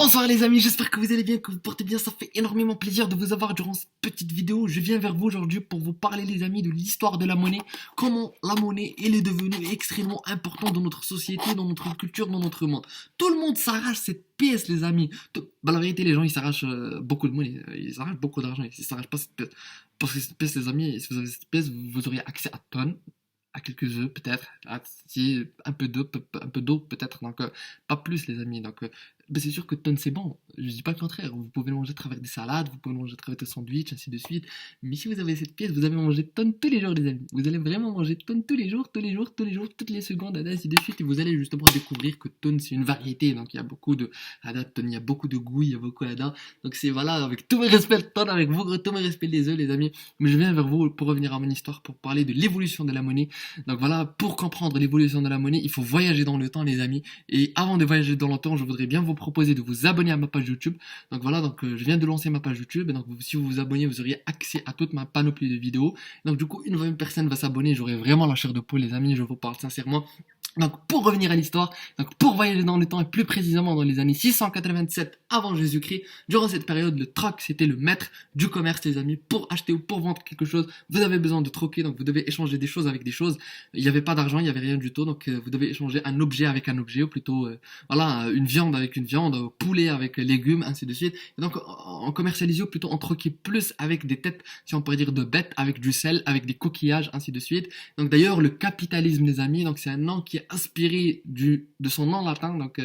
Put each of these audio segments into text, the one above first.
Bonsoir les amis, j'espère que vous allez bien, que vous portez bien, ça fait énormément plaisir de vous avoir durant cette petite vidéo. Je viens vers vous aujourd'hui pour vous parler les amis de l'histoire de la monnaie, comment la monnaie elle est devenue extrêmement importante dans notre société, dans notre culture, dans notre monde. Tout le monde s'arrache cette pièce les amis. La vérité les gens ils s'arrachent beaucoup de monnaie, ils s'arrachent beaucoup d'argent, ils s'arrachent pas cette pièce. Parce que cette pièce les amis, si vous avez cette pièce, vous auriez accès à tonnes à quelques œufs peut-être, si, un peu d'eau peut-être, donc pas plus les amis. Donc c'est sûr que tonne c'est bon, je dis pas le contraire, vous pouvez le manger à travers des salades, vous pouvez le manger à travers des sandwichs, ainsi de suite, mais si vous avez cette pièce, vous allez manger tonne tous les jours les amis, vous allez vraiment manger tonne tous les jours, tous les jours, tous les jours, toutes les secondes, ainsi de suite, et vous allez justement découvrir que tonne c'est une variété, donc il y a beaucoup de, tonne, il y a beaucoup de goût, il y a beaucoup là-dedans, donc c'est voilà, avec tous mes respects de tonne, avec vous, tous mes respects des œufs les amis, mais je viens vers vous pour revenir à mon histoire, pour parler de l'évolution de la monnaie. Donc voilà, pour comprendre l'évolution de la monnaie, il faut voyager dans le temps, les amis. Et avant de voyager dans le temps, je voudrais bien vous proposer de vous abonner à ma page YouTube. Donc voilà, je viens de lancer ma page YouTube. Et donc si vous vous abonnez, vous auriez accès à toute ma panoplie de vidéos. Donc du coup, une fois une personne va s'abonner, j'aurai vraiment la chair de poule, les amis. Je vous parle sincèrement. Donc pour revenir à l'histoire, donc pour voyager dans le temps et plus précisément dans les années 687 avant Jésus-Christ, durant cette période, le troc c'était le maître du commerce les amis. Pour acheter ou pour vendre quelque chose, vous avez besoin de troquer, donc vous devez échanger des choses avec des choses. Il n'y avait pas d'argent, il n'y avait rien du tout, donc vous devez échanger un objet avec un objet, ou plutôt voilà, une viande avec une viande, poulet avec légumes, ainsi de suite. Et donc en commercialisait, ou plutôt on troquait plus avec des têtes, si on pourrait dire, de bêtes, avec du sel, avec des coquillages, ainsi de suite. Donc d'ailleurs le capitalisme les amis, donc c'est un nom qui est inspiré de son nom latin, donc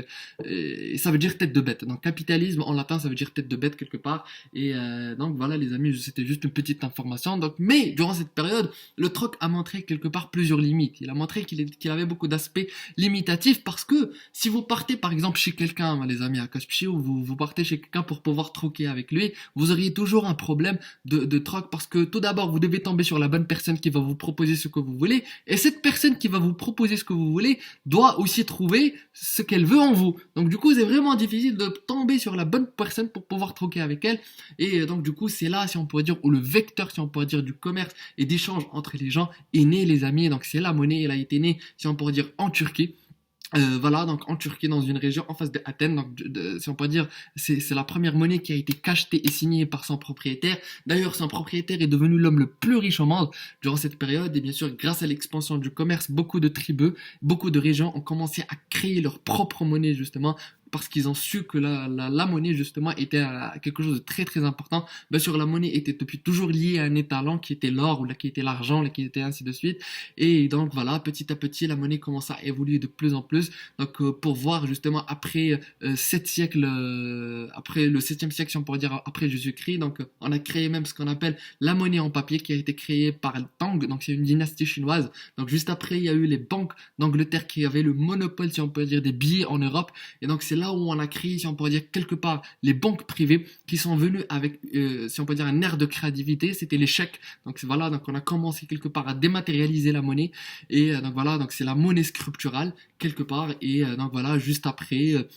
ça veut dire tête de bête. Donc capitalisme en latin ça veut dire tête de bête quelque part. Et donc voilà les amis, c'était juste une petite information. Donc mais durant cette période, le troc a montré quelque part plusieurs limites. Il a montré qu'il avait beaucoup d'aspects limitatifs parce que si vous partez par exemple chez quelqu'un, les amis à Caspchi, ou vous partez chez quelqu'un pour pouvoir troquer avec lui, vous auriez toujours un problème de troc parce que tout d'abord vous devez tomber sur la bonne personne qui va vous proposer ce que vous voulez, et cette personne qui va vous proposer ce que vous voulez doit aussi trouver ce qu'elle veut en vous. Donc du coup c'est vraiment difficile de tomber sur la bonne personne pour pouvoir troquer avec elle. Et donc du coup c'est là, si on pourrait dire, où le vecteur, si on pourrait dire, du commerce et d'échange entre les gens est né les amis. Donc c'est la monnaie, elle a été née, si on pourrait dire, en Turquie. Voilà, donc en Turquie, dans une région en face de Athènes, donc si on peut dire, c'est la première monnaie qui a été cachetée et signée par son propriétaire. D'ailleurs, son propriétaire est devenu l'homme le plus riche au monde durant cette période, et bien sûr, grâce à l'expansion du commerce, beaucoup de tribus, beaucoup de régions ont commencé à créer leur propre monnaie, justement, parce qu'ils ont su que la monnaie, justement, était quelque chose de très très important. Bien sûr, la monnaie était depuis toujours liée à un étalon qui était l'or, ou là, qui était l'argent, là, qui était ainsi de suite. Et donc voilà, petit à petit, la monnaie commence à évoluer de plus en plus. Donc pour voir justement après 7 siècles, après le 7e siècle, si on pourrait dire après Jésus-Christ, donc on a créé même ce qu'on appelle la monnaie en papier qui a été créée par Tang, donc c'est une dynastie chinoise. Donc juste après, il y a eu les banques d'Angleterre qui avaient le monopole, si on peut dire, des billets en Europe. Et donc c'est là où on a créé, si on pourrait dire, quelque part, les banques privées qui sont venues avec, si on peut dire, un air de créativité. C'était les chèques. Donc voilà, donc on a commencé quelque part à dématérialiser la monnaie. Et donc voilà, donc c'est la monnaie scripturale quelque part. Et donc voilà, juste après,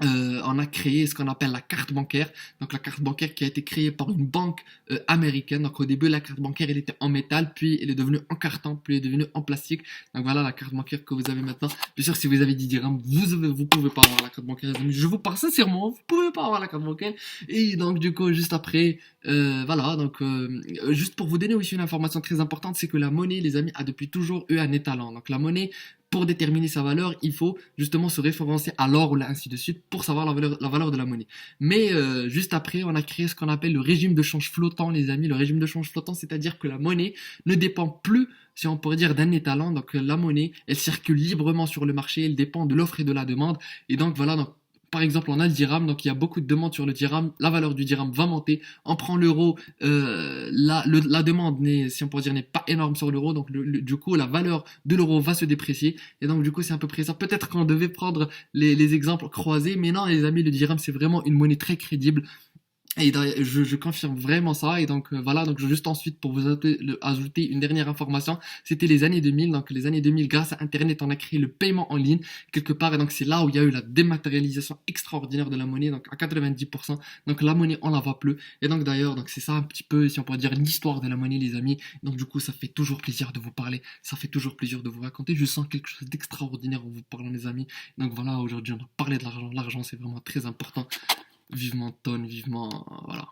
on a créé ce qu'on appelle la carte bancaire. Donc la carte bancaire qui a été créée par une banque américaine. Donc au début la carte bancaire elle était en métal, puis elle est devenue en carton, puis elle est devenue en plastique. Donc voilà la carte bancaire que vous avez maintenant. Bien sûr si vous avez 10 dirhams, vous pouvez pas avoir la carte bancaire. Je vous parle sincèrement, vous pouvez pas avoir la carte bancaire. Et donc du coup juste après, voilà, donc juste pour vous donner aussi une information très importante, c'est que la monnaie les amis a depuis toujours eu un étalon. Donc la monnaie, pour déterminer sa valeur, il faut justement se référencer à l'or ou ainsi de suite pour savoir la valeur de la monnaie. Mais juste après, on a créé ce qu'on appelle le régime de change flottant, les amis. Le régime de change flottant, c'est-à-dire que la monnaie ne dépend plus, si on pourrait dire, d'un étalon. Donc la monnaie, elle circule librement sur le marché, elle dépend de l'offre et de la demande. Et donc voilà, donc par exemple, on a le dirham, donc il y a beaucoup de demandes sur le dirham, la valeur du dirham va monter, on prend l'euro, la demande n'est, si on pourrait dire, n'est pas énorme sur l'euro, donc du coup la valeur de l'euro va se déprécier, et donc du coup c'est à peu près ça. Peut-être qu'on devait prendre les exemples croisés, mais non les amis, le dirham c'est vraiment une monnaie très crédible. Et je confirme vraiment ça. Et donc voilà, donc juste ensuite pour vous ajouter une dernière information, c'était les années 2000. Donc les années 2000, grâce à Internet, on a créé le paiement en ligne quelque part. Et donc c'est là où il y a eu la dématérialisation extraordinaire de la monnaie, donc à 90%. Donc la monnaie, on la voit plus. Et donc d'ailleurs, donc c'est ça un petit peu, si on pourrait dire, l'histoire de la monnaie, les amis. Donc du coup, ça fait toujours plaisir de vous parler. Ça fait toujours plaisir de vous raconter. Je sens quelque chose d'extraordinaire en vous parlant, les amis. Donc voilà, aujourd'hui, on a parlé de l'argent. L'argent, c'est vraiment très important. Vivement tonne, vivement... voilà.